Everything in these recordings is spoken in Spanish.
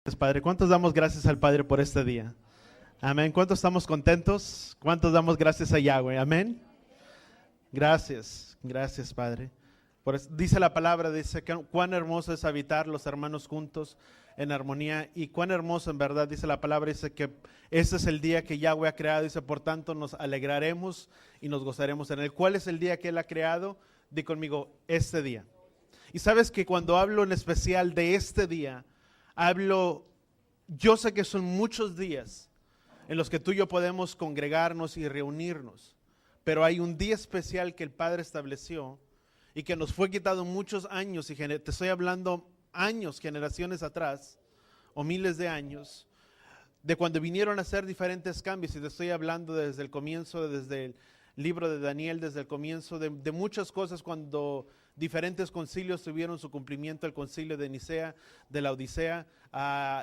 Padre, ¿cuántos damos gracias al Padre por este día? Amén. ¿Cuántos estamos contentos? ¿Cuántos damos gracias a Yahweh? Amén. Gracias, Padre. Dice la palabra, dice que cuán hermoso es habitar los hermanos juntos en armonía, y cuán hermoso en verdad, dice la palabra, dice que ese es el día que Yahweh ha creado, dice, por tanto nos alegraremos y nos gozaremos en él. ¿Cuál es el día que él ha creado? Di conmigo, este día. Y sabes que cuando hablo en especial de este día, yo sé que son muchos días en los que tú y yo podemos congregarnos y reunirnos, pero hay un día especial que el Padre estableció y que nos fue quitado muchos años, y te estoy hablando años, generaciones atrás, o miles de años, de cuando vinieron a hacer diferentes cambios, y te estoy hablando desde el comienzo, desde el libro de Daniel, desde el comienzo de muchas cosas, cuando diferentes concilios tuvieron su cumplimiento, el concilio de Nicea, de la Odisea,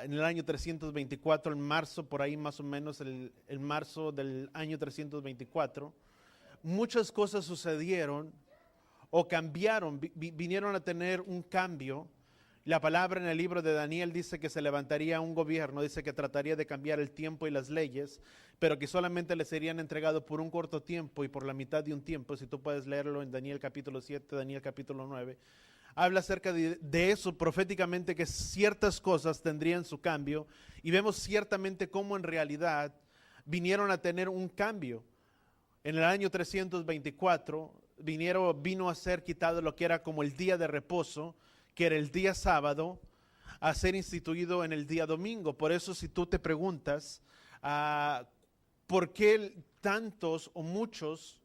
en el año 324, en marzo, por ahí más o menos, el marzo del año 324, muchas cosas sucedieron o cambiaron, vinieron a tener un cambio. La palabra en el libro de Daniel dice que se levantaría un gobierno, dice que trataría de cambiar el tiempo y las leyes, pero que solamente le serían entregados por un corto tiempo y por la mitad de un tiempo. Si tú puedes leerlo en Daniel capítulo 7, Daniel capítulo 9, habla acerca de eso proféticamente, que ciertas cosas tendrían su cambio, y vemos ciertamente cómo en realidad vinieron a tener un cambio. En el año 324 vino a ser quitado lo que era como el día de reposo, que era el día sábado, a ser instituido en el día domingo. Por eso, si tú te preguntas por qué tantos o muchos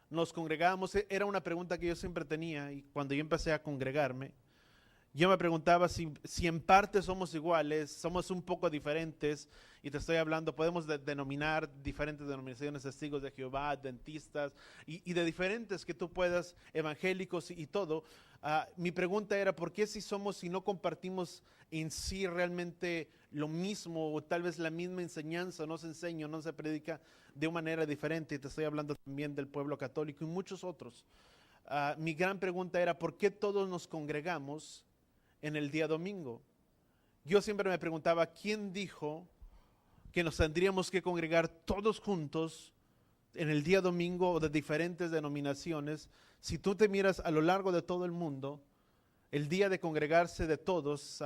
nos congregábamos, era una pregunta que yo siempre tenía, y cuando yo empecé a congregarme, yo me preguntaba si en parte somos iguales, somos un poco diferentes, y te estoy hablando, podemos denominar diferentes denominaciones, testigos de Jehová, adventistas, y de diferentes que tú puedas, evangélicos y todo. Mi pregunta era, ¿por qué si no compartimos en sí realmente lo mismo, o tal vez la misma enseñanza, no se enseña, no se predica de una manera diferente? Y te estoy hablando también del pueblo católico y muchos otros. Mi gran pregunta era, ¿por qué todos nos congregamos en el día domingo? Yo siempre me preguntaba, ¿quién dijo que nos tendríamos que congregar todos juntos en el día domingo, o de diferentes denominaciones? Si tú te miras a lo largo de todo el mundo, el día de congregarse de todos,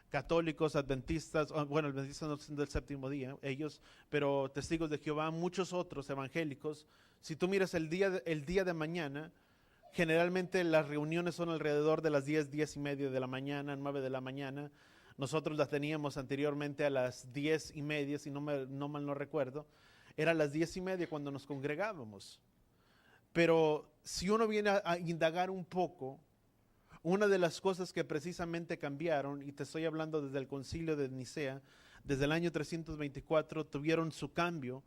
católicos, adventistas, bueno, adventistas no son del séptimo día, ellos, pero testigos de Jehová, muchos otros evangélicos, si tú miras el día de mañana, generalmente las reuniones son alrededor de las 10, 10:30 de la mañana, 9 de la mañana. Nosotros las teníamos anteriormente a las 10:30, si no mal no recuerdo. Era a las 10:30 cuando nos congregábamos. Pero si uno viene a indagar un poco, una de las cosas que precisamente cambiaron, y te estoy hablando desde el concilio de Nicea, desde el año 324 tuvieron su cambio.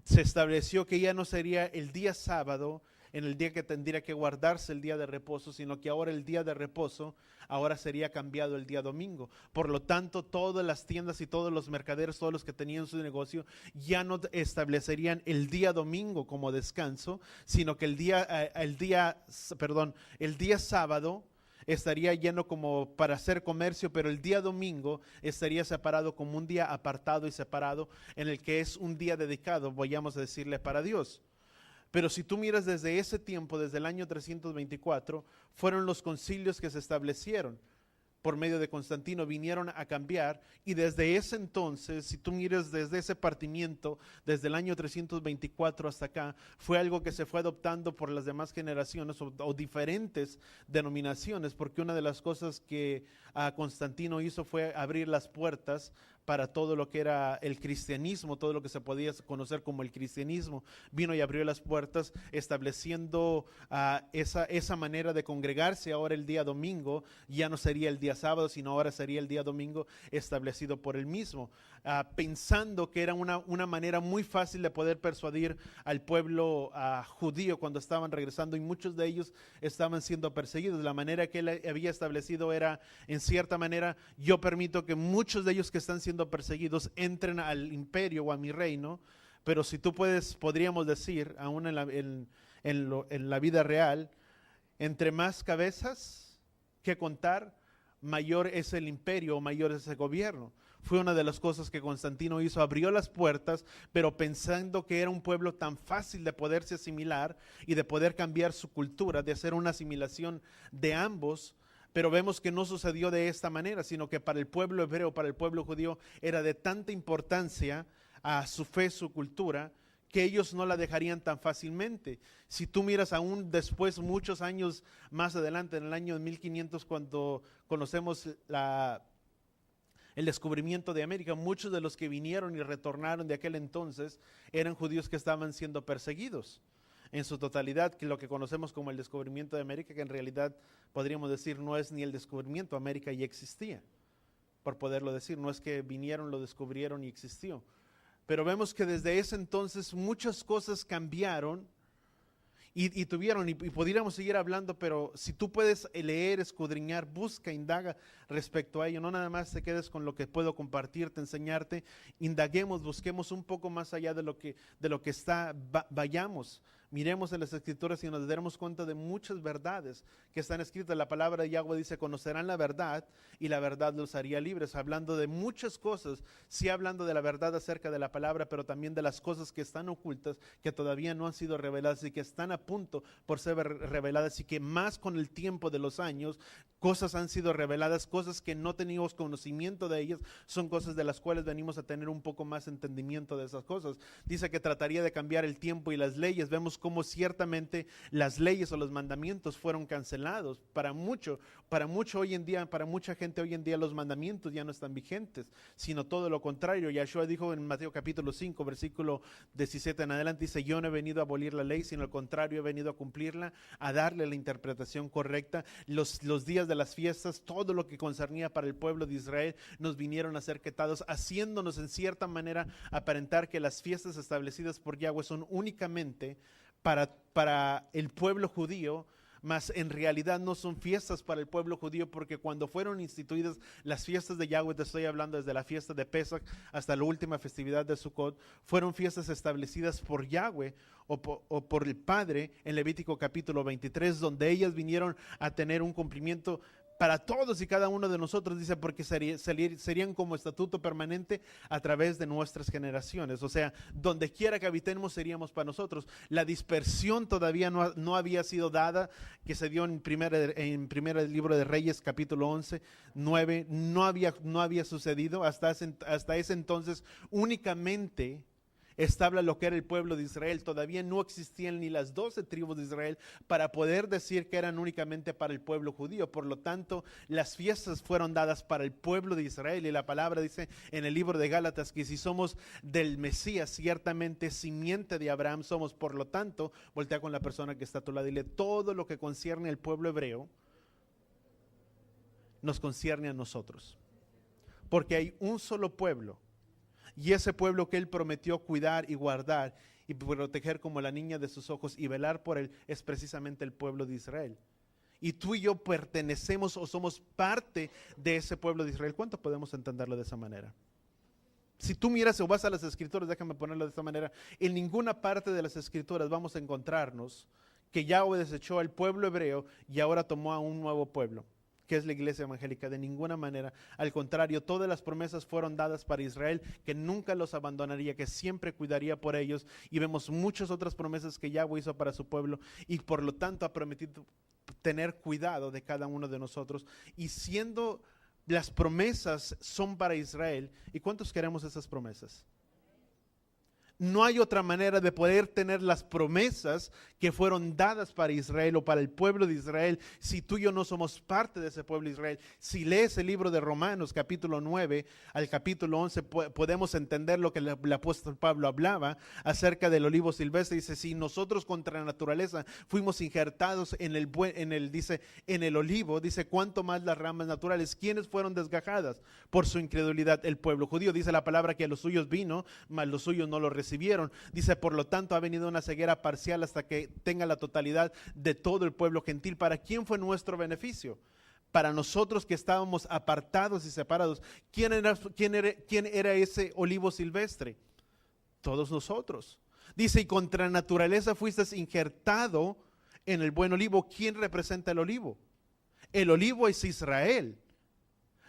Se estableció que ya no sería el día sábado, en el día que tendría que guardarse el día de reposo, sino que ahora el día de reposo ahora sería cambiado el día domingo. Por lo tanto, todas las tiendas y todos los mercaderes, todos los que tenían su negocio, ya no establecerían el día domingo como descanso, sino que el día sábado estaría lleno como para hacer comercio, pero el día domingo estaría separado como un día apartado y separado, en el que es un día dedicado, vayamos a decirle, para Dios. Pero si tú miras desde ese tiempo, desde el año 324, fueron los concilios que se establecieron por medio de Constantino, vinieron a cambiar, y desde ese entonces, si tú miras desde ese partimiento, desde el año 324 hasta acá, fue algo que se fue adoptando por las demás generaciones o diferentes denominaciones, porque una de las cosas que Constantino hizo fue abrir las puertas para todo lo que era el cristianismo, todo lo que se podía conocer como el cristianismo. Vino y abrió las puertas, estableciendo esa manera de congregarse. Ahora el día domingo ya no sería el día sábado, sino ahora sería el día domingo establecido por él mismo, pensando que era una manera muy fácil de poder persuadir al pueblo judío cuando estaban regresando, y muchos de ellos estaban siendo perseguidos. La manera que él había establecido era, en cierta manera, yo permito que muchos de ellos que están siendo perseguidos entren al imperio o a mi reino, pero si tú podríamos decir, aún en la vida real, entre más cabezas que contar, mayor es el imperio o mayor es el gobierno. Fue una de las cosas que Constantino hizo, abrió las puertas, pero pensando que era un pueblo tan fácil de poderse asimilar y de poder cambiar su cultura, de hacer una asimilación de ambos. Pero vemos que no sucedió de esta manera, sino que para el pueblo hebreo, para el pueblo judío, era de tanta importancia a su fe, su cultura, que ellos no la dejarían tan fácilmente. Si tú miras aún después, muchos años más adelante, en el año 1500, cuando conocemos el descubrimiento de América, muchos de los que vinieron y retornaron de aquel entonces eran judíos que estaban siendo perseguidos en su totalidad, que lo que conocemos como el descubrimiento de América, que en realidad podríamos decir no es ni el descubrimiento, América ya existía, por poderlo decir, no es que vinieron, lo descubrieron y existió. Pero vemos que desde ese entonces muchas cosas cambiaron y tuvieron, y podríamos seguir hablando, pero si tú puedes leer, escudriñar, busca, indaga respecto a ello, no nada más te quedes con lo que puedo compartirte, enseñarte, indaguemos, busquemos un poco más allá de lo que está, vayamos, miremos en las Escrituras y nos daremos cuenta de muchas verdades que están escritas. La palabra de Yahweh dice, conocerán la verdad y la verdad los haría libres, hablando de muchas cosas, sí hablando de la verdad acerca de la palabra, pero también de las cosas que están ocultas, que todavía no han sido reveladas y que están a punto por ser reveladas, y que más con el tiempo de los años, cosas han sido reveladas, cosas que no teníamos conocimiento de ellas, son cosas de las cuales venimos a tener un poco más entendimiento de esas cosas. Dice que trataría de cambiar el tiempo y las leyes. Vemos cómo ciertamente las leyes o los mandamientos fueron cancelados. Para mucho hoy en día, para mucha gente hoy en día, los mandamientos ya no están vigentes, sino todo lo contrario. Yahshua dijo en Mateo capítulo 5, versículo 17 en adelante, dice, yo no he venido a abolir la ley, sino al contrario, he venido a cumplirla, a darle la interpretación correcta. Los días de las fiestas, todo lo que concernía para el pueblo de Israel, nos vinieron a ser quitados, haciéndonos en cierta manera aparentar que las fiestas establecidas por Yahweh son únicamente para el pueblo judío, mas en realidad no son fiestas para el pueblo judío, porque cuando fueron instituidas las fiestas de Yahweh, te estoy hablando desde la fiesta de Pesach hasta la última festividad de Sukkot, fueron fiestas establecidas por Yahweh o por el Padre en Levítico capítulo 23, donde ellas vinieron a tener un cumplimiento para todos y cada uno de nosotros, dice, porque serían como estatuto permanente a través de nuestras generaciones. O sea, donde quiera que habitemos seríamos para nosotros. La dispersión todavía no había sido dada, que se dio en primera del libro de Reyes, capítulo 11, 9, no había sucedido. Hasta ese entonces únicamente establa lo que era el pueblo de Israel. Todavía no existían ni las 12 tribus de Israel para poder decir que eran únicamente para el pueblo judío. Por lo tanto, las fiestas fueron dadas para el pueblo de Israel, y la palabra dice en el libro de Gálatas que si somos del Mesías, ciertamente simiente de Abraham somos. Por lo tanto, voltea con la persona que está a tu lado y dile, todo lo que concierne al pueblo hebreo nos concierne a nosotros, porque hay un solo pueblo. Y ese pueblo que él prometió cuidar y guardar y proteger como la niña de sus ojos y velar por él es precisamente el pueblo de Israel. Y tú y yo pertenecemos o somos parte de ese pueblo de Israel. ¿Cuánto podemos entenderlo de esa manera? Si tú miras o vas a las Escrituras, déjame ponerlo de esta manera, en ninguna parte de las Escrituras vamos a encontrarnos que Yahweh desechó al pueblo hebreo y ahora tomó a un nuevo pueblo, que es la iglesia evangélica. De ninguna manera. Al contrario, todas las promesas fueron dadas para Israel, que nunca los abandonaría, que siempre cuidaría por ellos. Y vemos muchas otras promesas que Yahweh hizo para su pueblo, y por lo tanto ha prometido tener cuidado de cada uno de nosotros. Y siendo las promesas son para Israel, ¿y cuántos queremos esas promesas? No hay otra manera de poder tener las promesas que fueron dadas para Israel o para el pueblo de Israel si tú y yo no somos parte de ese pueblo de Israel. Si lees el libro de Romanos capítulo 9 al capítulo 11 podemos entender lo que el apóstol Pablo hablaba acerca del olivo silvestre. Dice, si nosotros contra la naturaleza fuimos injertados en el olivo, dice, cuánto más las ramas naturales. ¿Quiénes fueron desgajadas por su incredulidad? El pueblo judío. Dice la palabra que a los suyos vino, mas los suyos no lo recibieron. Dice, por lo tanto ha venido una ceguera parcial hasta que tenga la totalidad de todo el pueblo gentil. ¿Para quién fue nuestro beneficio? Para nosotros que estábamos apartados y separados. ¿Quién era ese olivo silvestre? Todos nosotros. Dice, y contra naturaleza fuiste injertado en el buen olivo. ¿Quién representa el olivo? El olivo es Israel.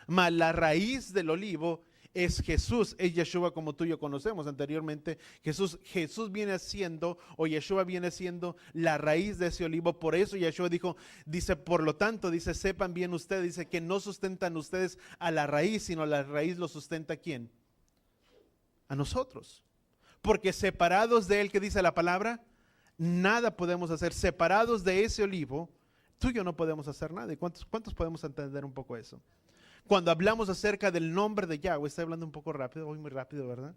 mas la raíz del olivo es Jesús, es Yeshua como tú y yo conocemos anteriormente. Jesús viene siendo, o Yeshua viene siendo la raíz de ese olivo. Por eso Yeshua dice, por lo tanto, dice, sepan bien ustedes, dice que no sustentan ustedes a la raíz, sino la raíz lo sustenta ¿a quién? A nosotros. Porque separados de él, ¿qué dice la palabra? Nada podemos hacer. Separados de ese olivo, tú y yo no podemos hacer nada. ¿Y cuántos podemos entender un poco eso? Cuando hablamos acerca del nombre de Yahweh, estoy hablando un poco rápido, hoy muy rápido, ¿verdad?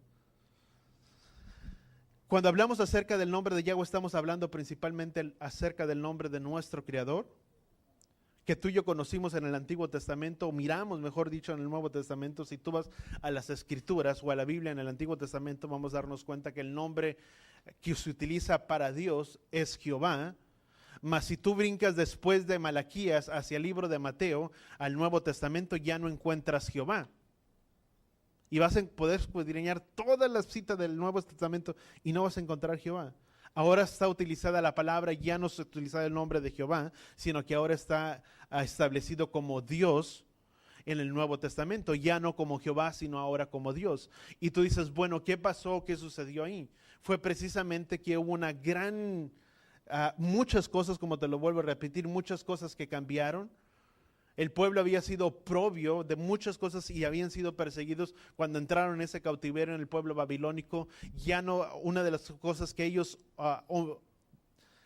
Cuando hablamos acerca del nombre de Yahweh, estamos hablando principalmente acerca del nombre de nuestro Creador, que tú y yo conocimos en el Antiguo Testamento, o miramos, mejor dicho, en el Nuevo Testamento. Si tú vas a las Escrituras o a la Biblia en el Antiguo Testamento, vamos a darnos cuenta que el nombre que se utiliza para Dios es Jehová. Mas si tú brincas después de Malaquías hacia el libro de Mateo, al Nuevo Testamento, ya no encuentras Jehová. Y vas a poder escudriñar todas las citas del Nuevo Testamento y no vas a encontrar Jehová. Ahora está utilizada la palabra, ya no se utiliza el nombre de Jehová, sino que ahora está establecido como Dios en el Nuevo Testamento, ya no como Jehová, sino ahora como Dios. Y tú dices, bueno, ¿qué pasó? ¿Qué sucedió ahí? Fue precisamente que hubo una gran... muchas cosas, como te lo vuelvo a repetir, muchas cosas que cambiaron. El pueblo había sido oprobio de muchas cosas y habían sido perseguidos cuando entraron en ese cautiverio en el pueblo babilónico. Ya no, una de las cosas que ellos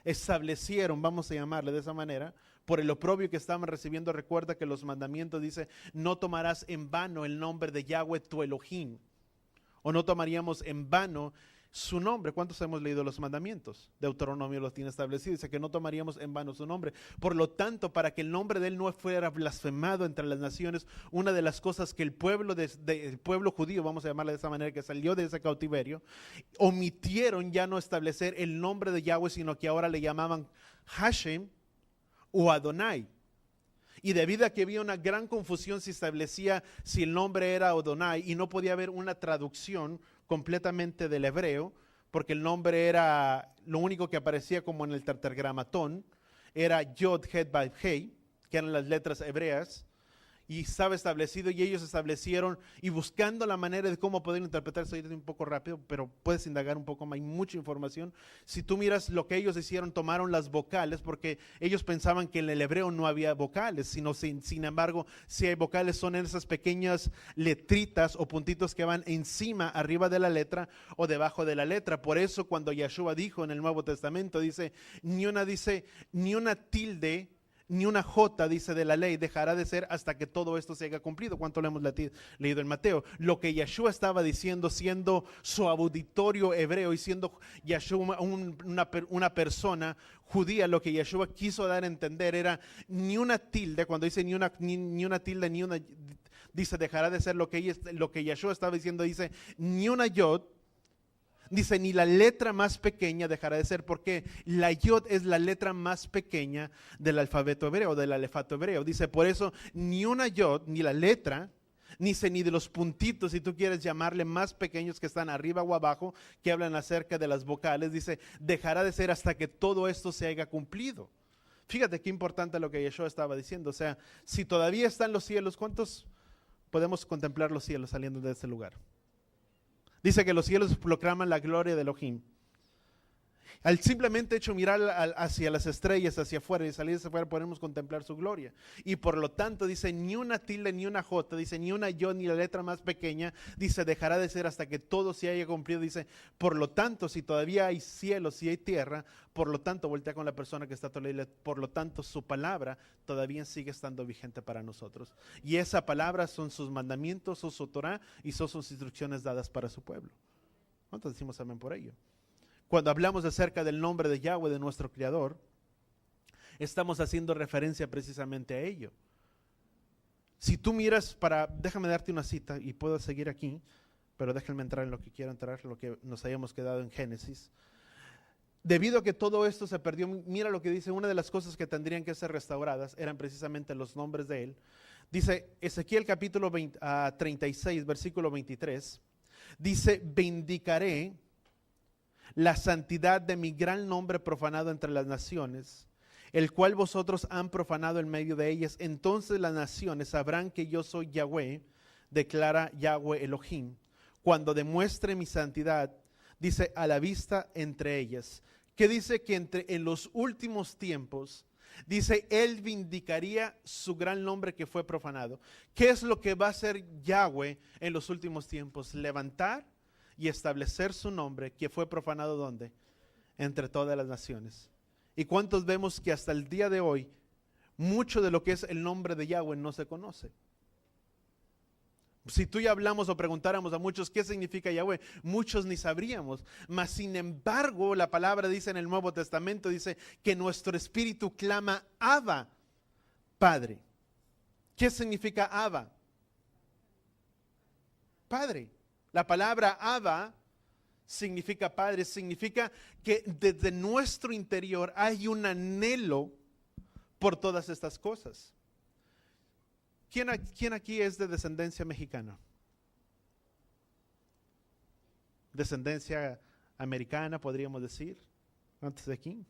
establecieron, vamos a llamarle de esa manera, por el oprobio que estaban recibiendo. Recuerda que los mandamientos dice, no tomarás en vano el nombre de Yahweh tu Elohim, o no tomaríamos en vano su nombre. ¿Cuántos hemos leído los mandamientos? Deuteronomio los tiene establecido, dice que no tomaríamos en vano su nombre. Por lo tanto, para que el nombre de él no fuera blasfemado entre las naciones, una de las cosas que el pueblo el pueblo judío, vamos a llamarle de esa manera, que salió de ese cautiverio, omitieron ya no establecer el nombre de Yahweh, sino que ahora le llamaban Hashem o Adonai. Y debido a que había una gran confusión si establecía si el nombre era Adonai, y no podía haber una traducción completamente del hebreo, porque el nombre era, lo único que aparecía como en el tetragramatón, era Yod, Het, Vav, Hei, que eran las letras hebreas, y estaba establecido, y ellos establecieron, y buscando la manera de cómo poder interpretar, soy un poco rápido, pero puedes indagar un poco más, hay mucha información. Si tú miras lo que ellos hicieron, tomaron las vocales, porque ellos pensaban que en el hebreo no había vocales, sino sin embargo, si hay vocales, son esas pequeñas letritas o puntitos que van encima, arriba de la letra o debajo de la letra. Por eso cuando Yeshua dijo en el Nuevo Testamento, dice, ni una tilde, ni una jota, dice, de la ley dejará de ser hasta que todo esto se haya cumplido. ¿Cuánto lo hemos leído en Mateo? Lo que Yeshua estaba diciendo, siendo su auditorio hebreo y siendo Yeshua una persona judía, lo que Yeshua quiso dar a entender era ni una tilde. Cuando dice ni una tilde, dice dejará de ser, lo que Yeshua estaba diciendo, dice ni una yod. Dice, ni la letra más pequeña dejará de ser, porque la yod es la letra más pequeña del alfabeto hebreo, del alefato hebreo. Dice, por eso, ni una yod, ni la letra, ni de los puntitos, si tú quieres llamarle, más pequeños que están arriba o abajo, que hablan acerca de las vocales, dice, dejará de ser hasta que todo esto se haya cumplido. Fíjate qué importante lo que Yeshua estaba diciendo. O sea, si todavía están los cielos, ¿cuántos podemos contemplar los cielos saliendo de este lugar? Dice que los cielos proclaman la gloria de Elohim. Al simplemente hecho mirar hacia las estrellas, hacia afuera y salir hacia afuera, podemos contemplar su gloria. Y por lo tanto, dice, ni una tilde, ni una jota, dice, ni una yod, ni la letra más pequeña, dice, dejará de ser hasta que todo se haya cumplido. Dice, por lo tanto, si todavía hay cielo, si hay tierra, por lo tanto, voltea con la persona que está a tu lado, por lo tanto, su palabra todavía sigue estando vigente para nosotros. Y esa palabra son sus mandamientos, son su Torah y son sus instrucciones dadas para su pueblo. ¿Cuántos decimos amén por ello? Cuando hablamos acerca del nombre de Yahweh, de nuestro Creador, estamos haciendo referencia precisamente a ello. Si tú miras déjame darte una cita y puedo seguir aquí, pero déjenme entrar en lo que quiero entrar, lo que nos hayamos quedado en Génesis. Debido a que todo esto se perdió, mira lo que dice, una de las cosas que tendrían que ser restauradas eran precisamente los nombres de él. Dice Ezequiel capítulo 36, versículo 23, dice, bendicaré la santidad de mi gran nombre profanado entre las naciones. el cual vosotros han profanado en medio de ellas. Entonces las naciones sabrán que yo soy Yahweh, declara Yahweh Elohim, cuando demuestre mi santidad, dice, a la vista entre ellas. Que dice que en los últimos tiempos, dice, Él vindicaría su gran nombre que fue profanado. ¿Qué es lo que va a hacer Yahweh en los últimos tiempos? Levantar y establecer su nombre que fue profanado, ¿dónde? Entre todas las naciones. ¿Y cuántos vemos que hasta el día de hoy, mucho de lo que es el nombre de Yahweh no se conoce? Si tú y hablamos o preguntáramos a muchos qué significa Yahweh, muchos ni sabríamos. Mas sin embargo, la palabra dice en el Nuevo Testamento, dice que nuestro espíritu clama Abba, Padre. ¿Qué significa Abba? Padre. La palabra Abba significa Padre, significa que desde nuestro interior hay un anhelo por todas estas cosas. ¿Quién aquí es de descendencia mexicana? Descendencia americana, podríamos decir, antes de aquí.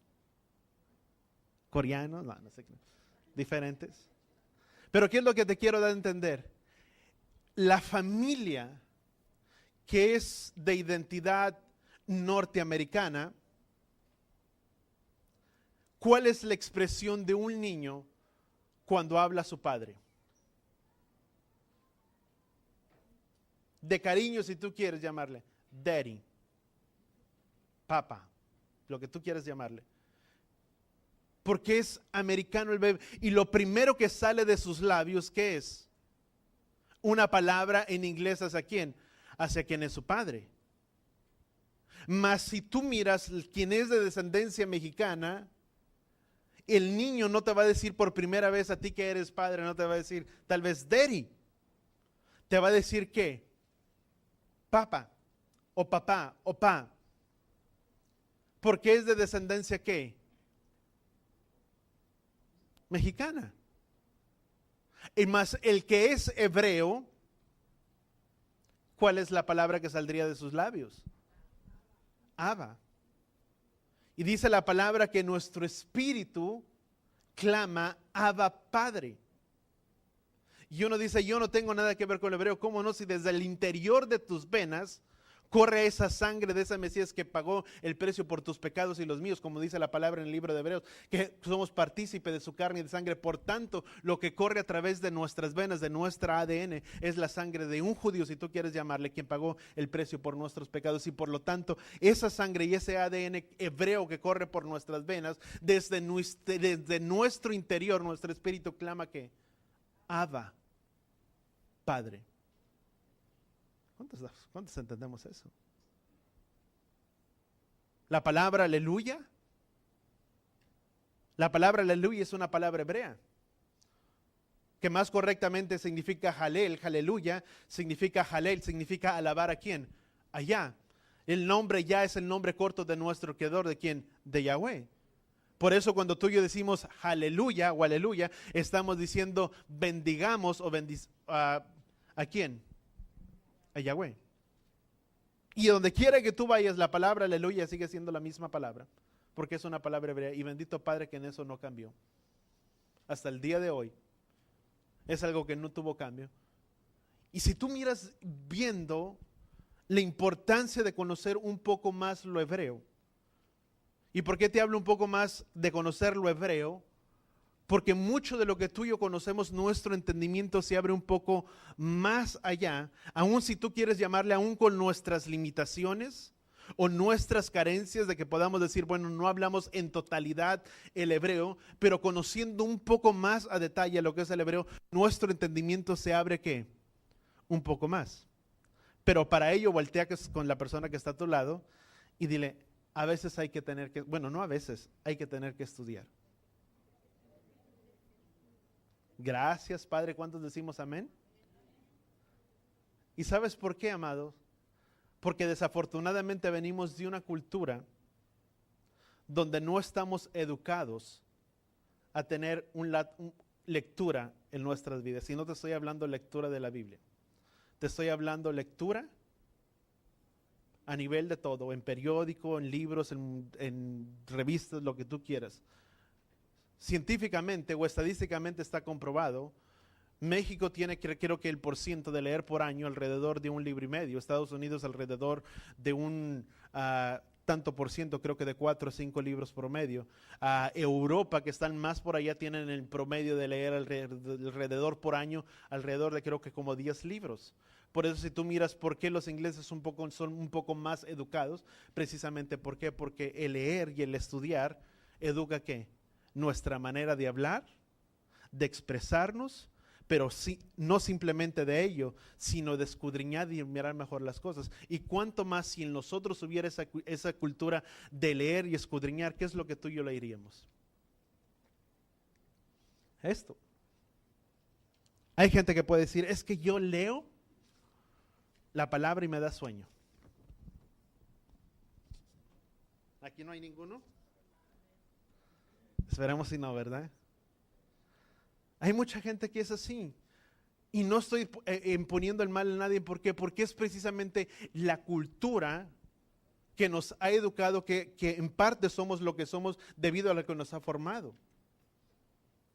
Coreanos, no sé, diferentes. Pero ¿qué es lo que te quiero dar a entender? La familia que es de identidad norteamericana, ¿cuál es la expresión de un niño cuando habla a su padre? De cariño, si tú quieres llamarle, daddy, papa, lo que tú quieras llamarle. Porque es americano el bebé. Y lo primero que sale de sus labios, ¿qué es? Una palabra en inglés ¿hacia quién? Hacia quien es su padre. Mas si tú miras quien es de descendencia mexicana, el niño no te va a decir por primera vez a ti que eres padre, no te va a decir tal vez daddy. Te va a decir ¿qué? Papa, o papá, o pa. Porque es de descendencia ¿qué? Mexicana. Y más el que es hebreo, ¿cuál es la palabra que saldría de sus labios? Abba. Y dice la palabra que nuestro espíritu clama Abba Padre. Y uno dice, yo no tengo nada que ver con el hebreo. ¿Cómo no? Si desde el interior de tus venas corre esa sangre de ese Mesías que pagó el precio por tus pecados y los míos, como dice la palabra en el libro de Hebreos, que somos partícipes de su carne y de sangre. Por tanto, lo que corre a través de nuestras venas, de nuestra ADN, es la sangre de un judío, si tú quieres llamarle, quien pagó el precio por nuestros pecados. Y por lo tanto, esa sangre y ese ADN hebreo que corre por nuestras venas, desde nuestro interior, nuestro espíritu clama que Abba, Padre. ¿Cuántos entendemos eso? La palabra aleluya. La palabra aleluya es una palabra hebrea que más correctamente significa jalel, aleluya, significa jalel, significa alabar a quién, allá. El nombre ya es el nombre corto de nuestro creador, ¿de quién? De Yahweh. Por eso cuando tú y yo decimos aleluya o aleluya, estamos diciendo bendigamos o ¿a quién? A Yahweh. Y donde quiera que tú vayas, la palabra aleluya sigue siendo la misma palabra, porque es una palabra hebrea. Y bendito Padre que en eso no cambió. Hasta el día de hoy es algo que no tuvo cambio. Y si tú miras viendo la importancia de conocer un poco más lo hebreo. ¿Y por qué te hablo un poco más de conocer lo hebreo? Porque mucho de lo que tú y yo conocemos, nuestro entendimiento se abre un poco más allá, aun si tú quieres llamarle, aún con nuestras limitaciones o nuestras carencias de que podamos decir, bueno, no hablamos en totalidad el hebreo, pero conociendo un poco más a detalle lo que es el hebreo, nuestro entendimiento se abre ¿qué? Un poco más. Pero para ello voltea con la persona que está a tu lado y dile, a veces hay que tener que, bueno, no a veces, hay que tener que estudiar. Gracias, Padre. ¿Cuántos decimos amén? ¿Y sabes por qué, amados? Porque desafortunadamente venimos de una cultura donde no estamos educados a tener una lectura en nuestras vidas. Y no te estoy hablando lectura de la Biblia. Te estoy hablando lectura a nivel de todo, en periódico, en libros, en revistas, lo que tú quieras. científicamente o estadísticamente está comprobado. México tiene, creo que el % de leer por año alrededor de 1,5 libros. Estados Unidos alrededor de un tanto por ciento, creo que de 4 o 5 libros promedio. Europa, que están más por allá, tienen el promedio de leer alrededor por año, alrededor de creo que como 10 libros. Por eso si tú miras por qué los ingleses son un poco más educados, precisamente ¿por qué? Porque el leer y el estudiar educa ¿qué? Nuestra manera de hablar, de expresarnos, pero sí, no simplemente de ello, sino de escudriñar y mirar mejor las cosas. Y cuánto más si en nosotros hubiera esa cultura de leer y escudriñar, ¿qué es lo que tú y yo leeríamos? Esto. Hay gente que puede decir, es que yo leo la palabra y me da sueño. ¿Aquí no hay ninguno? Esperemos si no, ¿verdad? Hay mucha gente que es así. Y no estoy imponiendo el mal a nadie. ¿Por qué? Porque es precisamente la cultura que nos ha educado, que en parte somos lo que somos debido a lo que nos ha formado.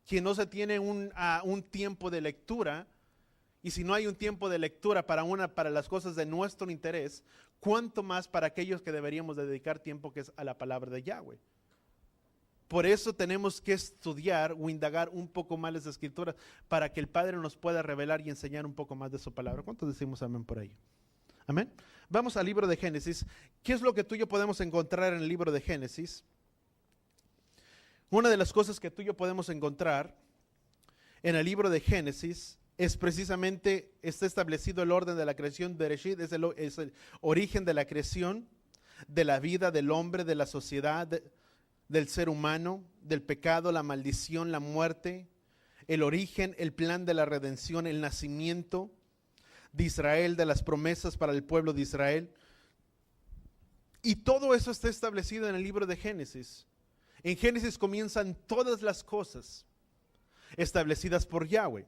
Que no se tiene un tiempo de lectura. Y si no hay un tiempo de lectura para las cosas de nuestro interés, ¿cuánto más para aquellos que deberíamos dedicar tiempo que es a la palabra de Yahweh? Por eso tenemos que estudiar o indagar un poco más las escrituras para que el Padre nos pueda revelar y enseñar un poco más de su palabra. ¿Cuántos decimos amén por ello? Amén. Vamos al libro de Génesis. ¿Qué es lo que tú y yo podemos encontrar en el libro de Génesis? Una de las cosas que tú y yo podemos encontrar en el libro de Génesis es precisamente, está establecido el orden de la creación. Bereshit es el origen de la creación, de la vida, del hombre, de la sociedad, del ser humano, del pecado, la maldición, la muerte, el origen, el plan de la redención, el nacimiento de Israel, de las promesas para el pueblo de Israel. Y todo eso está establecido en el libro de Génesis. En Génesis comienzan todas las cosas establecidas por Yahweh.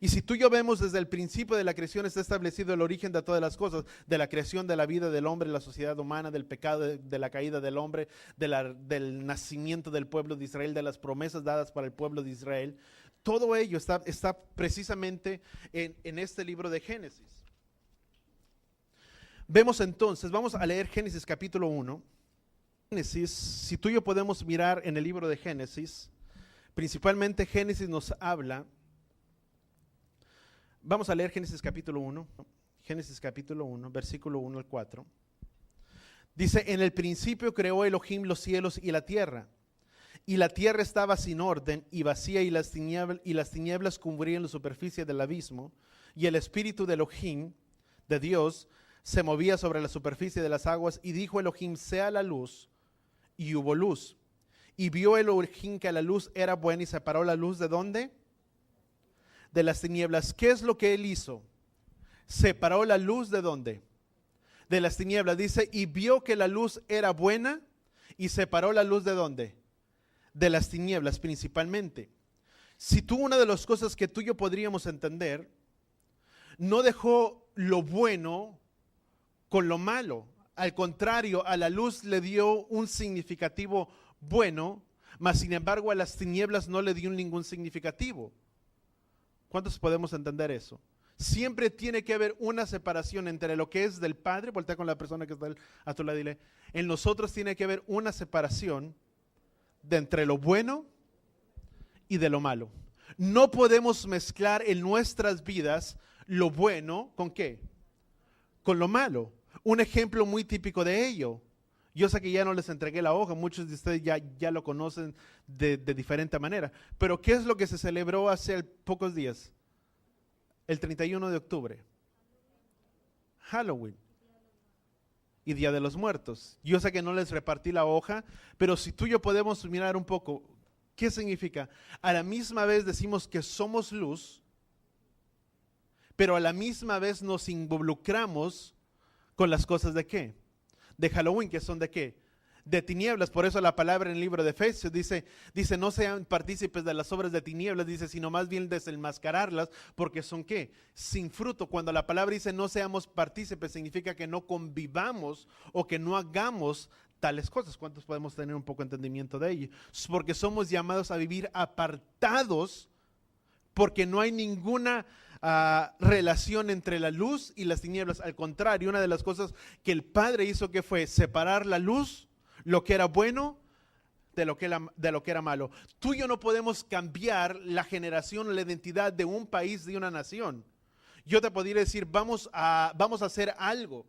Y si tú y yo vemos desde el principio de la creación, está establecido el origen de todas las cosas, de la creación, de la vida del hombre, de la sociedad humana, del pecado, de la caída del hombre, del nacimiento del pueblo de Israel, de las promesas dadas para el pueblo de Israel. Todo ello está precisamente en este libro de Génesis. Vemos entonces, vamos a leer Génesis capítulo 1. Génesis, si tú y yo podemos mirar en el libro de Génesis, principalmente Génesis nos habla. Vamos a leer Génesis capítulo 1, versículo 1 al 4. Dice, en el principio creó Elohim los cielos y la tierra estaba sin orden y vacía, y las tinieblas cubrían la superficie del abismo, y el espíritu de Elohim, de Dios, se movía sobre la superficie de las aguas, y dijo Elohim, sea la luz, y hubo luz. Y vio Elohim que la luz era buena, y separó la luz ¿de dónde? De las tinieblas. ¿Qué es lo que él hizo? Separó la luz ¿de dónde? De las tinieblas. Dice, y vio que la luz era buena y separó la luz ¿de dónde? De las tinieblas principalmente. Si tú, una de las cosas que tú y yo podríamos entender, no dejó lo bueno con lo malo. Al contrario, a la luz le dio un significativo bueno, mas sin embargo a las tinieblas no le dio ningún significativo. ¿Cuántos podemos entender eso? Siempre tiene que haber una separación entre lo que es del Padre. Voltea con la persona que está a tu lado y dile, en nosotros tiene que haber una separación de entre lo bueno y de lo malo. No podemos mezclar en nuestras vidas lo bueno ¿con qué? Con lo malo. Un ejemplo muy típico de ello. Yo sé que ya no les entregué la hoja, muchos de ustedes ya lo conocen de diferente manera. Pero ¿qué es lo que se celebró hace pocos días? El 31 de octubre. Halloween. Y Día de los Muertos. Yo sé que no les repartí la hoja, pero si tú y yo podemos mirar un poco, ¿qué significa? A la misma vez decimos que somos luz, pero a la misma vez nos involucramos con las cosas ¿de qué? De Halloween, que son ¿de qué? De tinieblas. Por eso la palabra en el libro de Efesios dice no sean partícipes de las obras de tinieblas, dice, sino más bien desenmascararlas, porque son ¿qué? Sin fruto. Cuando la palabra dice no seamos partícipes, significa que no convivamos o que no hagamos tales cosas. ¿Cuántos podemos tener un poco de entendimiento de ello? Porque somos llamados a vivir apartados, porque no hay ninguna relación entre la luz y las tinieblas. Al contrario, una de las cosas que el Padre hizo que fue separar la luz, lo que era bueno, de lo que era malo. Tú y yo no podemos cambiar la generación o la identidad de un país, de una nación. Yo te podría decir, vamos a hacer algo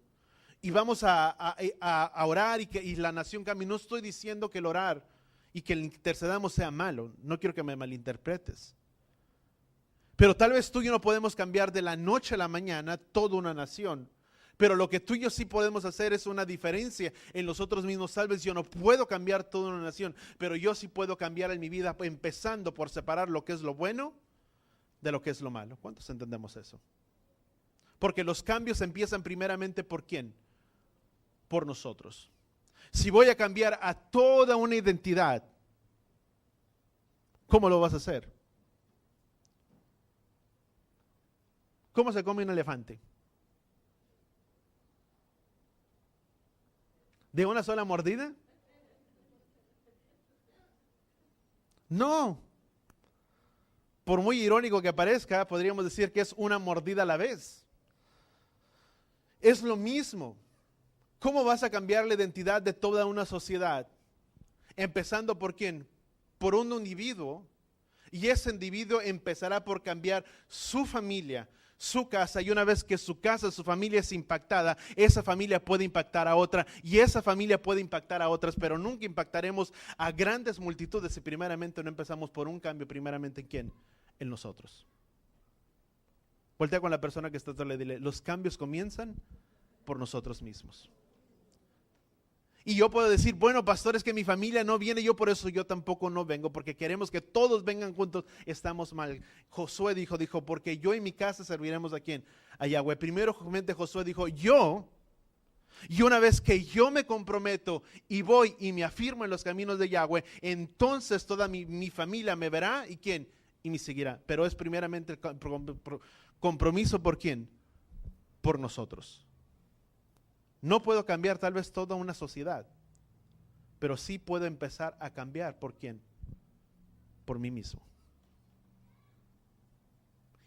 y vamos a orar y la nación cambie. No estoy diciendo que el orar y que el intercedamos sea malo. No quiero que me malinterpretes. Pero tal vez tú y yo no podemos cambiar de la noche a la mañana toda una nación. Pero lo que tú y yo sí podemos hacer es una diferencia en nosotros mismos. Tal vez yo no puedo cambiar toda una nación, pero yo sí puedo cambiar en mi vida, empezando por separar lo que es lo bueno de lo que es lo malo. ¿Cuántos entendemos eso? Porque los cambios empiezan primeramente ¿por quién? Por nosotros. Si voy a cambiar a toda una identidad, ¿cómo lo vas a hacer? ¿Cómo se come un elefante? ¿De una sola mordida? No. Por muy irónico que parezca, podríamos decir que es una mordida a la vez. Es lo mismo. ¿Cómo vas a cambiar la identidad de toda una sociedad? Empezando ¿por quién? Por un individuo. Y ese individuo empezará por cambiar su familia, su casa, y una vez que su casa, su familia es impactada, esa familia puede impactar a otra y esa familia puede impactar a otras, pero nunca impactaremos a grandes multitudes si primeramente no empezamos por un cambio, primeramente ¿en quién? En nosotros. Voltea con la persona que está atrás y dile, los cambios comienzan por nosotros mismos. Y yo puedo decir, bueno, pastor, es que mi familia no viene, yo por eso yo tampoco no vengo, porque queremos que todos vengan juntos, estamos mal. Josué dijo, porque yo y mi casa serviremos ¿a quién? A Yahweh. Primero Josué dijo, y una vez que yo me comprometo y voy y me afirmo en los caminos de Yahweh, entonces toda mi familia me verá y ¿quién? Y me seguirá. Pero es primeramente el compromiso ¿por quién? Por nosotros. No puedo cambiar tal vez toda una sociedad, pero sí puedo empezar a cambiar ¿por quién? Por mí mismo.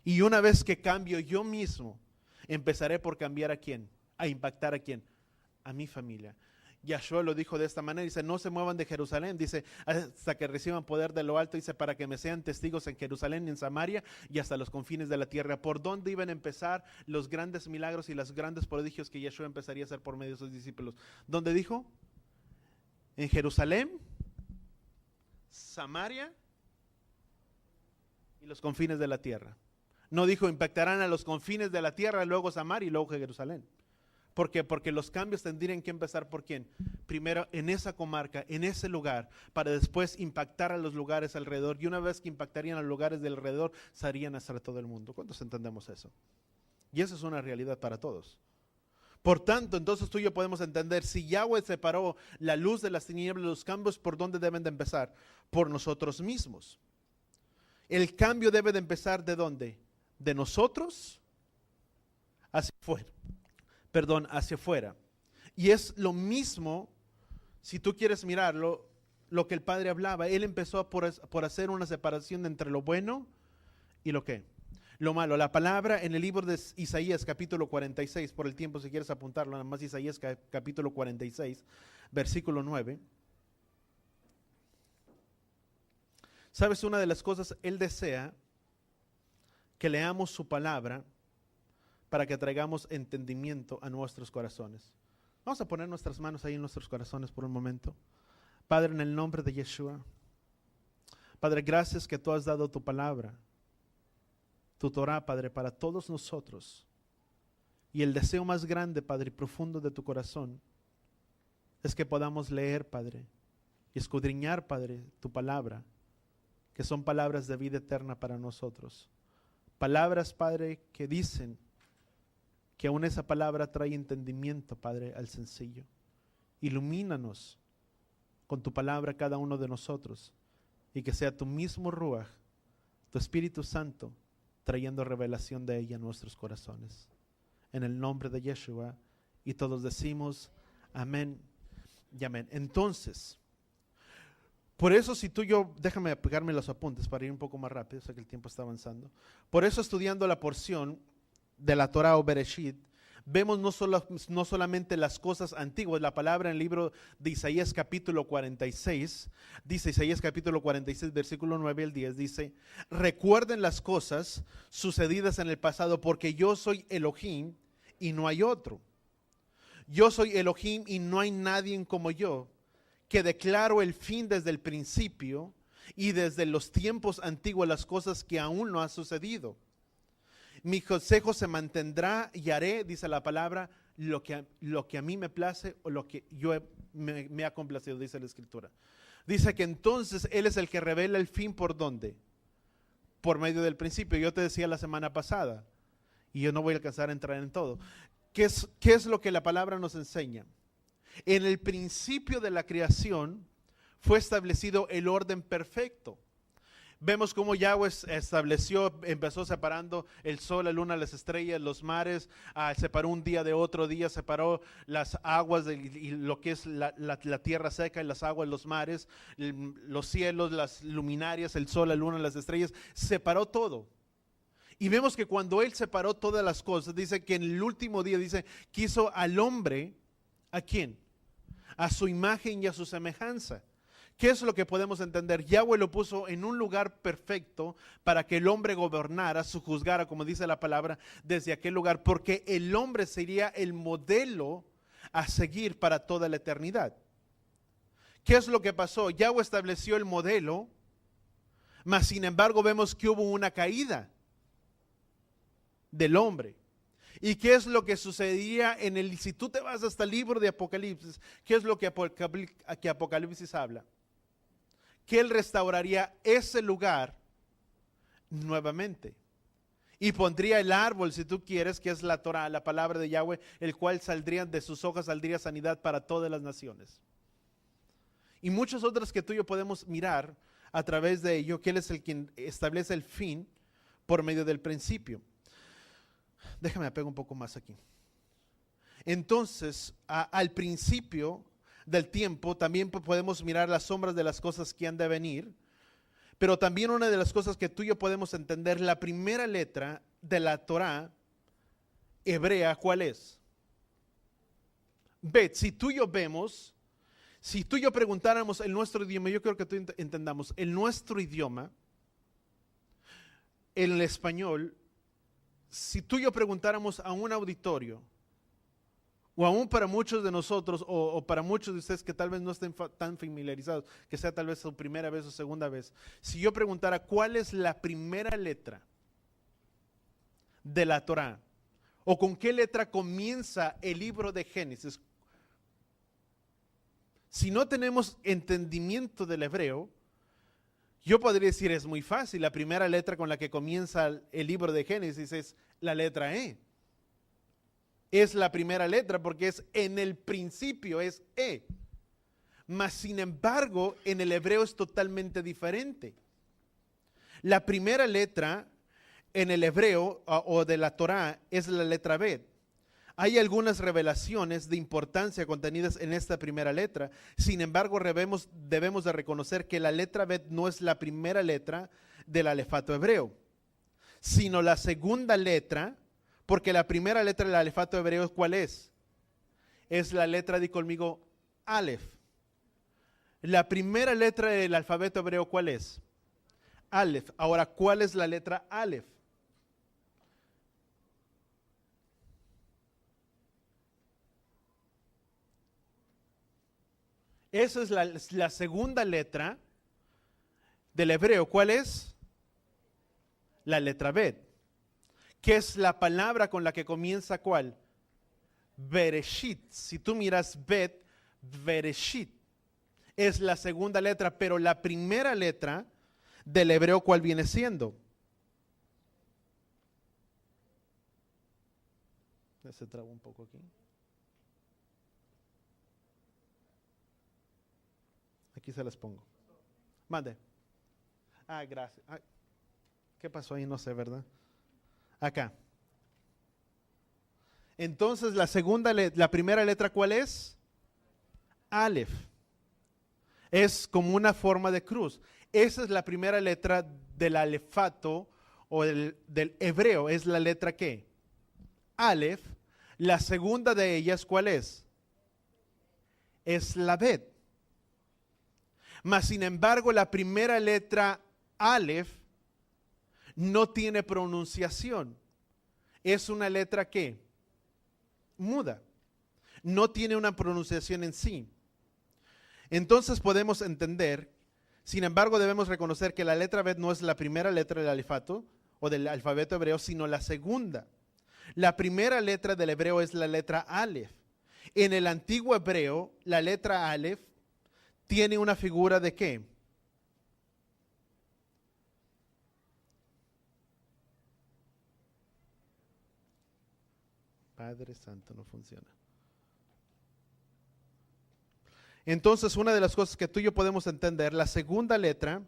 Y una vez que cambio yo mismo, empezaré por cambiar ¿a quién? A impactar ¿a quién? A mi familia. Yahshua lo dijo de esta manera, dice, no se muevan de Jerusalén, dice, hasta que reciban poder de lo alto, dice, para que me sean testigos en Jerusalén, en Samaria y hasta los confines de la tierra. ¿Por dónde iban a empezar los grandes milagros y los grandes prodigios que Yahshua empezaría a hacer por medio de sus discípulos? ¿Dónde dijo? En Jerusalén, Samaria y los confines de la tierra. No dijo impactarán a los confines de la tierra, luego Samaria y luego Jerusalén. ¿Por qué? Porque los cambios tendrían que empezar ¿por quién? Primero en esa comarca, en ese lugar, para después impactar a los lugares alrededor. Y una vez que impactarían a los lugares del alrededor, salían hasta todo el mundo. ¿Cuántos entendemos eso? Y eso es una realidad para todos. Por tanto, entonces tú y yo podemos entender, si Yahweh separó la luz de las tinieblas, los cambios, ¿por dónde deben de empezar? Por nosotros mismos. El cambio debe de empezar ¿de dónde? De nosotros hacia afuera. Hacia afuera. Y es lo mismo, si tú quieres mirarlo, lo que el Padre hablaba. Él empezó por hacer una separación entre lo bueno y lo que, lo malo. La palabra en el libro de Isaías capítulo 46, por el tiempo si quieres apuntarlo, nada más Isaías capítulo 46, versículo 9. ¿Sabes una de las cosas? Él desea que leamos su palabra para que traigamos entendimiento a nuestros corazones. Vamos a poner nuestras manos ahí en nuestros corazones por un momento. Padre, en el nombre de Yeshua. Padre, gracias que tú has dado tu palabra, tu Torah, Padre, para todos nosotros. Y el deseo más grande, Padre, y profundo de tu corazón, es que podamos leer, Padre, y escudriñar, Padre, tu palabra, que son palabras de vida eterna para nosotros. Palabras, Padre, que dicen que aún esa palabra trae entendimiento, Padre, al sencillo. Ilumínanos con tu palabra cada uno de nosotros y que sea tu mismo Ruach, tu Espíritu Santo, trayendo revelación de ella a nuestros corazones. En el nombre de Yeshua, y todos decimos amén Y amén. Entonces, por eso si tú y yo, déjame pegarme los apuntes para ir un poco más rápido, sé que el tiempo está avanzando. Por eso estudiando la porción de la Torah o Bereshit, vemos no solamente las cosas antiguas. La palabra en el libro de Isaías capítulo 46, dice Isaías capítulo 46, versículo 9 al 10, dice: recuerden las cosas sucedidas en el pasado, porque yo soy Elohim y no hay otro. Yo soy Elohim y no hay nadie como yo, que declaro el fin desde el principio y desde los tiempos antiguos las cosas que aún no han sucedido. Mi consejo se mantendrá y haré, dice la palabra, lo que a mí me place o lo que me ha complacido, dice la Escritura. Dice que entonces Él es el que revela el fin. ¿Por dónde? Por medio del principio. Yo te decía la semana pasada, y yo no voy a alcanzar a entrar en todo. ¿Qué es lo que la palabra nos enseña? En el principio de la creación fue establecido el orden perfecto. Vemos cómo Yahweh empezó separando el sol, la luna, las estrellas, los mares, separó un día de otro día, separó las aguas y lo que es la tierra seca y las aguas, los mares, los cielos, las luminarias, el sol, la luna, las estrellas, separó todo. Y vemos que cuando Él separó todas las cosas, dice que en el último día, dice, quiso al hombre, ¿a quién? A su imagen y a su semejanza. ¿Qué es lo que podemos entender? Yahweh lo puso en un lugar perfecto para que el hombre gobernara, sojuzgara, como dice la palabra, desde aquel lugar, porque el hombre sería el modelo a seguir para toda la eternidad. ¿Qué es lo que pasó? Yahweh estableció el modelo, mas sin embargo vemos que hubo una caída del hombre. ¿Y qué es lo que sucedía si tú te vas hasta el libro de Apocalipsis, qué es lo que Apocalipsis habla? Que Él restauraría ese lugar nuevamente. Y pondría el árbol, si tú quieres, que es la Torah, la palabra de Yahweh, el cual de sus hojas saldría sanidad para todas las naciones. Y muchas otras que tú y yo podemos mirar a través de ello, que Él es el quien establece el fin por medio del principio. Déjame apegar un poco más aquí. Entonces, al principio del tiempo también podemos mirar las sombras de las cosas que han de venir, pero también una de las cosas que tú y yo podemos entender, la primera letra de la Torah hebrea, ¿cuál es? Bet. Si tú y yo preguntáramos en nuestro idioma, yo creo que tú entendamos, en nuestro idioma, en el español, si tú y yo preguntáramos a un auditorio, o aún para muchos de nosotros, o para muchos de ustedes que tal vez no estén tan familiarizados, que sea tal vez su primera vez o segunda vez, si yo preguntara cuál es la primera letra de la Torah, o con qué letra comienza el libro de Génesis, si no tenemos entendimiento del hebreo, yo podría decir es muy fácil. La primera letra con la que comienza el libro de Génesis es la letra E. Es la primera letra porque es en el principio, es E. Mas sin embargo, en el hebreo es totalmente diferente. La primera letra en el hebreo o de la Torah es la letra Bet. Hay algunas revelaciones de importancia contenidas en esta primera letra. Sin embargo, debemos de reconocer que la letra Bet no es la primera letra del alefato hebreo, sino la segunda letra, porque la primera letra del alefato hebreo, ¿cuál es? Es la letra, di conmigo, Aleph. La primera letra del alfabeto hebreo, ¿cuál es? Aleph. Ahora, ¿cuál es la letra Aleph? Esa es la segunda letra del hebreo. ¿Cuál es? La letra Bet. ¿Qué es la palabra con la que comienza cuál? Bereshit. Si tú miras Bet, Bereshit es la segunda letra, pero la primera letra del hebreo, ¿cuál viene siendo? Se trabó un poco aquí. Aquí se las pongo. Mande. Gracias. ¿Qué pasó ahí? No sé, ¿verdad? Acá. Entonces la primera letra, ¿cuál es? Aleph. Es como una forma de cruz. Esa es la primera letra del alefato o del hebreo. Es la letra ¿qué? Aleph. La segunda de ellas, ¿cuál es? Es la Bet. Mas sin embargo, la primera letra Aleph no tiene pronunciación. Es una letra ¿qué? Muda. No tiene una pronunciación en sí. Entonces podemos entender, sin embargo debemos reconocer que la letra Bet no es la primera letra del alefato o del alfabeto hebreo, sino la segunda. La primera letra del hebreo es la letra Aleph. En el antiguo hebreo, la letra Aleph tiene una figura de ¿qué? Padre Santo, no funciona. Entonces, una de las cosas que tú y yo podemos entender, la segunda letra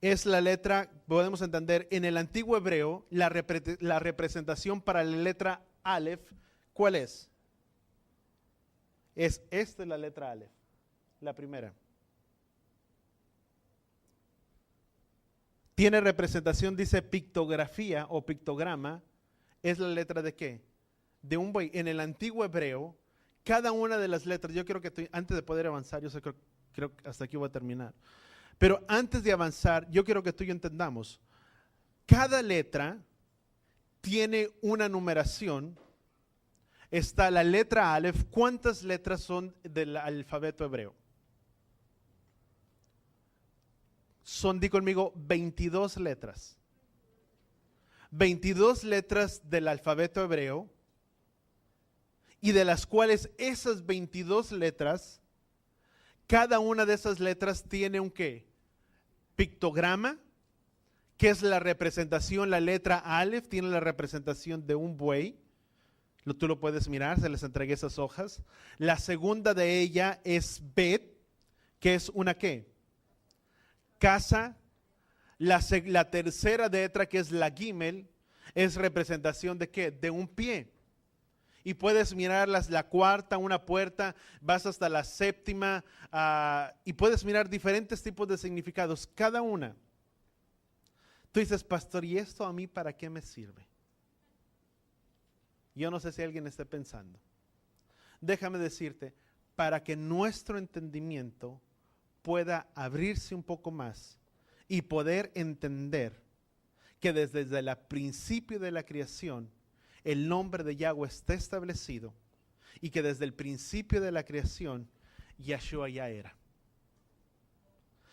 es la letra, podemos entender, en el antiguo hebreo, la representación para la letra Aleph, ¿cuál es? Esta es la letra Aleph, la primera. Tiene representación, dice pictografía o pictograma, ¿es la letra de qué? De un buey. En el antiguo hebreo, cada una de las letras, yo creo que antes de poder avanzar, creo que hasta aquí voy a terminar. Pero antes de avanzar, yo quiero que tú y yo entendamos, cada letra tiene una numeración. Está la letra Aleph. ¿Cuántas letras son del alfabeto hebreo? Di conmigo, 22 letras. 22 letras del alfabeto hebreo, y de las cuales esas 22 letras, cada una de esas letras tiene un ¿qué? Pictograma, que es la representación. La letra Aleph tiene la representación de un buey. Tú lo puedes mirar, se les entregué esas hojas. La segunda de ella es Bet, que es una ¿qué? Casa. La tercera letra, que es la Gimel, es representación de ¿qué? De un pie. Y puedes mirar la cuarta, una puerta, vas hasta la séptima, y puedes mirar diferentes tipos de significados, cada una. Tú dices, pastor, ¿y esto a mí para qué me sirve? Yo no sé si alguien esté pensando. Déjame decirte, para que nuestro entendimiento pueda abrirse un poco más y poder entender que desde el principio de la creación, el nombre de Yahweh está establecido, y que desde el principio de la creación, Yahshua ya era.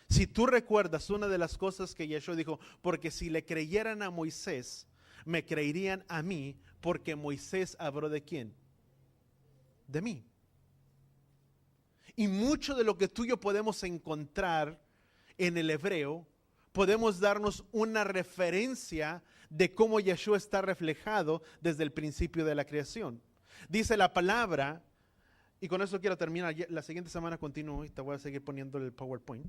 Si tú recuerdas, una de las cosas que Yahshua dijo, porque si le creyeran a Moisés, me creerían a mí, porque Moisés habló ¿de quién? De mí. Y mucho de lo que tú y yo podemos encontrar en el hebreo, podemos darnos una referencia de cómo Yahshua está reflejado desde el principio de la creación. Dice la palabra, y con eso quiero terminar, la siguiente semana continúo y te voy a seguir poniendo el PowerPoint.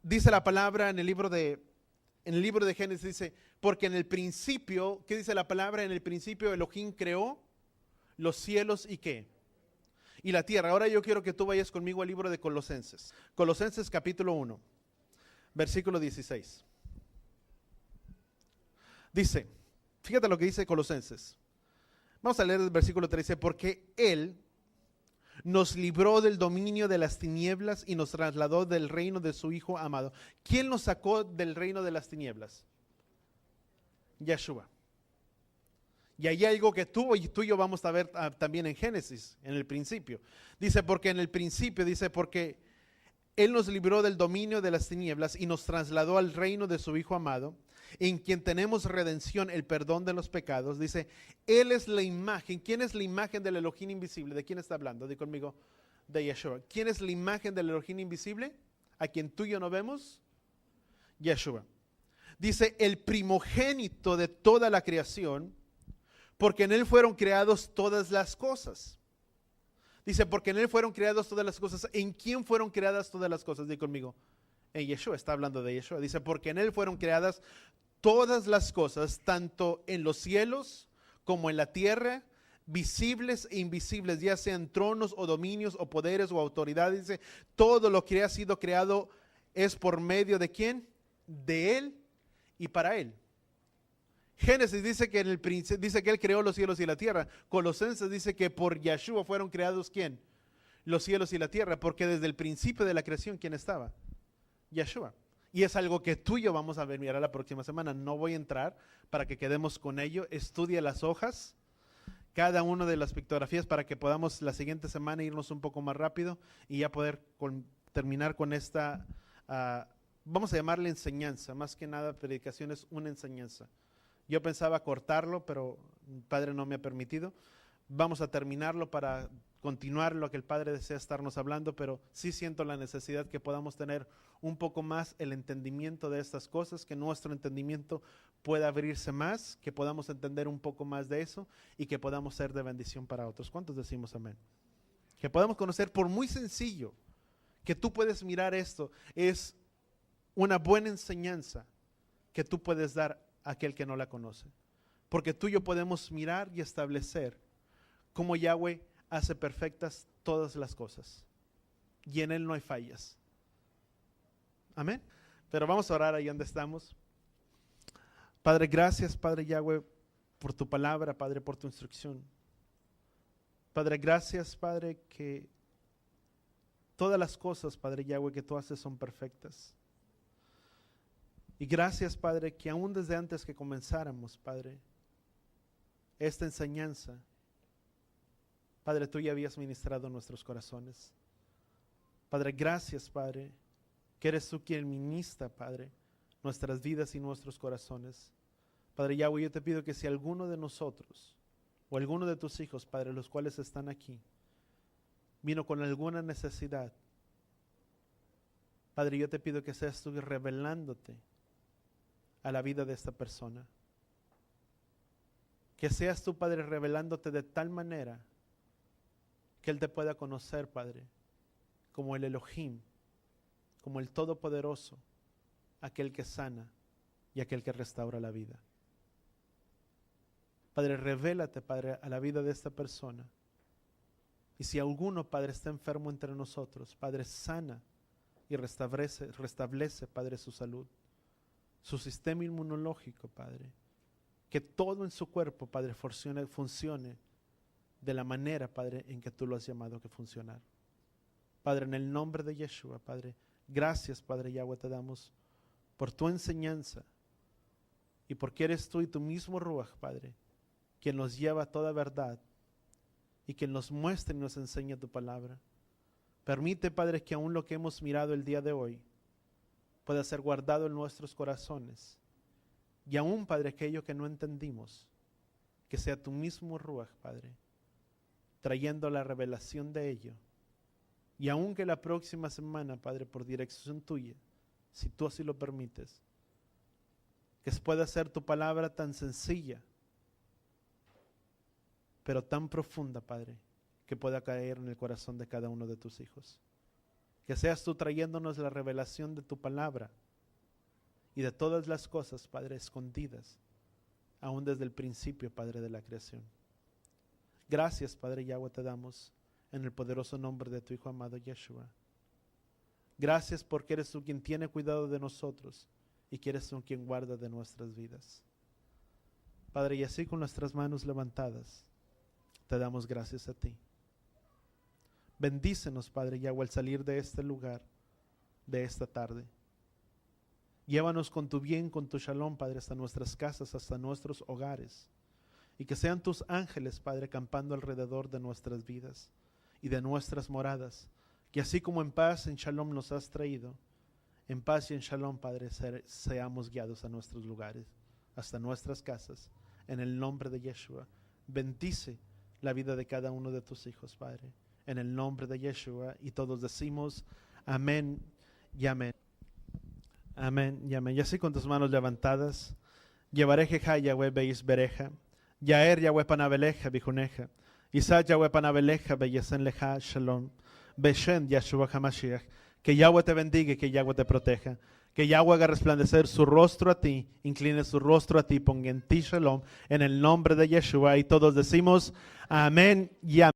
Dice la palabra en el libro de Génesis, dice, porque en el principio, ¿qué dice la palabra? En el principio Elohim creó los cielos y ¿qué? Y la tierra. Ahora yo quiero que tú vayas conmigo al libro de Colosenses. Colosenses capítulo 1, versículo 16. Dice, fíjate lo que dice Colosenses. Vamos a leer el versículo 13. Porque Él nos libró del dominio de las tinieblas y nos trasladó del reino de su Hijo amado. ¿Quién nos sacó del reino de las tinieblas? Yahshua. Y hay algo que tú y yo vamos a ver también en Génesis, en el principio. Dice, porque en el principio, dice, porque Él nos libró del dominio de las tinieblas y nos trasladó al reino de su Hijo amado, en quien tenemos redención, el perdón de los pecados. Dice, Él es la imagen. ¿Quién es la imagen del Elohim invisible? ¿De quién está hablando? Di conmigo, de Yahshua. ¿Quién es la imagen del Elohim invisible? ¿A quien tú y yo no vemos? Yahshua. Dice, el primogénito de toda la creación, porque en Él fueron creadas todas las cosas. Dice, porque en Él fueron creadas todas las cosas. ¿En quién fueron creadas todas las cosas? Di conmigo, en Yahshua. Está hablando de Yahshua. Dice, porque en Él fueron creadas todas las cosas, tanto en los cielos como en la tierra, visibles e invisibles, ya sean tronos o dominios o poderes o autoridades. Dice, todo lo que ha sido creado es por medio de ¿quién? De Él y para Él. Génesis dice que dice que Él creó los cielos y la tierra. Colosenses dice que por Yeshua fueron creados ¿quién? Los cielos y la tierra, porque desde el principio de la creación, ¿quién estaba? Yeshua. Y es algo que tú y yo vamos a mirar la próxima semana. No voy a entrar para que quedemos con ello. Estudia las hojas, cada una de las pictografías, para que podamos la siguiente semana irnos un poco más rápido y ya poder terminar con esta, vamos a llamarle enseñanza. Más que nada, predicación es una enseñanza. Yo pensaba cortarlo, pero el Padre no me ha permitido. Vamos a terminarlo para continuar lo que el Padre desea estarnos hablando, pero sí siento la necesidad que podamos tener un poco más el entendimiento de estas cosas, que nuestro entendimiento pueda abrirse más, que podamos entender un poco más de eso y que podamos ser de bendición para otros. ¿Cuántos decimos amén? Que podamos conocer, por muy sencillo que tú puedes mirar esto, es una buena enseñanza que tú puedes dar a aquel que no la conoce. Porque tú y yo podemos mirar y establecer cómo Yahweh hace perfectas todas las cosas y en Él no hay fallas. Amén. Pero vamos a orar ahí donde estamos. Padre, gracias, Padre Yahweh, por tu palabra, Padre, por tu instrucción. Padre, gracias, Padre, que todas las cosas, Padre Yahweh, que tú haces son perfectas. Y gracias, Padre, que aún desde antes que comenzáramos, Padre, esta enseñanza, Padre, tú ya habías ministrado nuestros corazones. Padre, gracias, Padre, que eres tú quien ministra, Padre, nuestras vidas y nuestros corazones. Padre Yahweh, yo te pido que si alguno de nosotros o alguno de tus hijos, Padre, los cuales están aquí, vino con alguna necesidad, Padre, yo te pido que seas tú revelándote a la vida de esta persona. Que seas tú, Padre, revelándote de tal manera que Él te pueda conocer, Padre, como el Elohim, como el Todopoderoso, aquel que sana y aquel que restaura la vida. Padre, revélate, Padre, a la vida de esta persona. Y si alguno, Padre, está enfermo entre nosotros, Padre, sana y restablece, Padre, su salud, su sistema inmunológico, Padre. Que todo en su cuerpo, Padre, funcione de la manera, Padre, en que tú lo has llamado que funcionar. Padre, en el nombre de Yeshua, Padre, gracias, Padre Yahweh, te damos por tu enseñanza y porque eres tú y tu mismo Ruach, Padre, quien nos lleva a toda verdad y quien nos muestra y nos enseña tu palabra. Permite, Padre, que aún lo que hemos mirado el día de hoy pueda ser guardado en nuestros corazones. Y aún, Padre, aquello que no entendimos, que sea tu mismo Ruach, Padre, trayendo la revelación de ello. Y aún que la próxima semana, Padre, por dirección tuya, si tú así lo permites, que pueda ser tu palabra tan sencilla, pero tan profunda, Padre, que pueda caer en el corazón de cada uno de tus hijos. Que seas tú trayéndonos la revelación de tu palabra y de todas las cosas, Padre, escondidas, aún desde el principio, Padre, de la creación. Gracias, Padre Yahweh, te damos en el poderoso nombre de tu Hijo amado Yeshua. Gracias porque eres tú quien tiene cuidado de nosotros y que eres tú quien guarda de nuestras vidas. Padre, y así con nuestras manos levantadas, te damos gracias a ti. Bendícenos, Padre Yahweh, al salir de este lugar, de esta tarde. Llévanos con tu bien, con tu shalom, Padre, hasta nuestras casas, hasta nuestros hogares. Y que sean tus ángeles, Padre, campando alrededor de nuestras vidas y de nuestras moradas. Que así como en paz, en shalom nos has traído, en paz y en shalom, Padre, seamos guiados a nuestros lugares, hasta nuestras casas. En el nombre de Yeshua, bendice la vida de cada uno de tus hijos, Padre. En el nombre de Yeshua, y todos decimos amén y amén. Amén y amén. Y así con tus manos levantadas, llevaré Jeha Yahweh beis bereja, Yaer Yahweh panabeleja bijuneja, Isa Yahweh panabeleja beyesen leja shalom, Beshen Yeshua HaMashiach. Que Yahweh te bendiga y que Yahweh te proteja. Que Yahweh haga resplandecer su rostro a ti, incline su rostro a ti, ponga en ti shalom, en el nombre de Yeshua. Y todos decimos amén y amén.